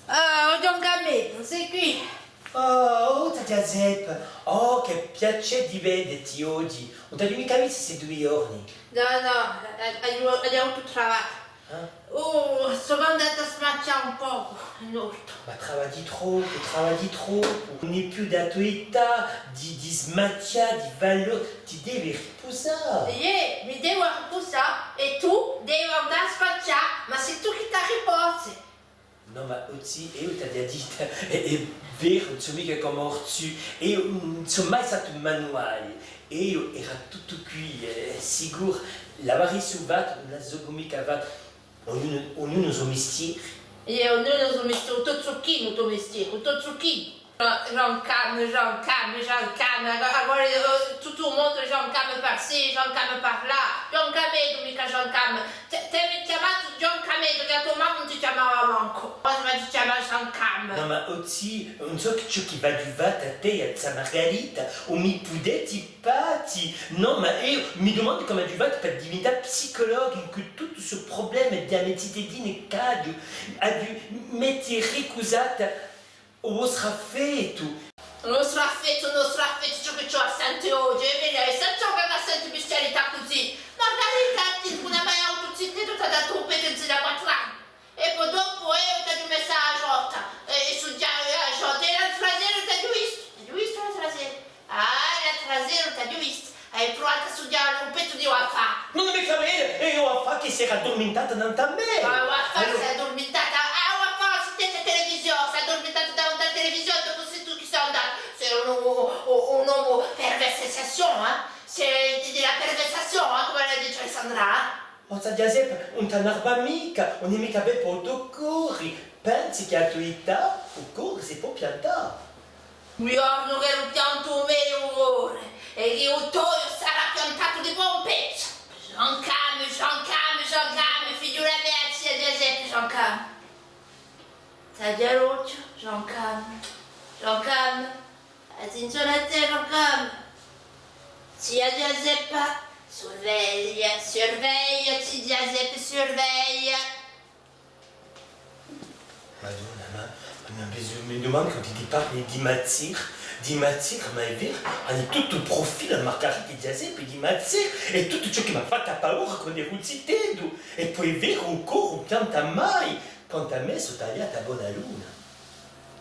Don Gametto, sei qui? Oh, Tatia Zepp! Oh, che piacere di vederti oggi! Non ti mica visto questi 2 giorni? No, abbiamo tutto trovato. Sono andata a smacciare un poco, inoltre. Ma travagli troppo. Non è più d'attualità, di smaccia, di valore. Ti devi riposare. Mi devo riposare e tu devi andare a spacciare, ma sei tu che ti riposi. No, ma oggi io ti ho detto, è vero, non so mica come orti. Io non sono mai stato un manuale. Io era tutto qui, sicuro. L'avrei subato, non la so mica fatto. Ognuno il suo mestiere. Ognuno il suo mestiere, tutto zucchino il tuo mestiere, tutto zucchino. Jean Cam, agora tutto il mondo Jean Cam par ci, Jean Cam par là, Jean Camedo mica Jean Cam. Ti hai chiamato Jean Camedo, che a tua mamma non ti chiamava manco, ma ti chiama Jean Cam. No, ma oggi non so che ciò che va di vato a te e a tua Margherita, o mi pudetti patti. No, ma io mi domando come di vato per diventare psicologo in cui tutto questo problema di ametitedine cade, a di mettere ricusata. O sarà fatto? Non sarà fatto ciò che ci ho assente oggi, e se ciò che ha assente bestialità così. Margherita, ti una mai autocitto, ti ha dato un pezzo da 4 anni. E poi dopo ti ho messo a giorta, e su già a giorta, e la trasera ti ho visto. Ti ho visto la trasera? La trasera ti ho visto. Hai provato a studiare un pezzo di Waffa. Non mi fa bene, e Waffa che si era addormentata davanti a me. Waffa si è addormentata. Waffa si è televisione, si è addormentata davanti alla televisione, dopo sei tu che sei andato. Sei un uomo perversazione, sei della perversazione, come la dice Alessandra. Ma Tatia Zepp, non ti arrabba mica, non è mica per corri. Pensi che a tua età, o corri si può piantare. Mi ricordo che lo pianto un mio e che il toio sarà piantato di buon pezzo. Jean Cam, figlio della mia zia di esempio, Jean Cam. Tadia Roccio, Jean Cam, attenzione a te, Jean Cam. Zia Giuseppa, sorveglia, zia Giuseppa, sorveglia. Madonna, ma mi domando che ti parli di Mazzir, ma è vero, hanno tutto il profilo a Margherita di Giuseppe di Mazzir e tutto ciò che mi ha fatto paura quando ero zittedo. E poi è vero, ancora, non pianta mai, quanto a me sono tagliata buona luna.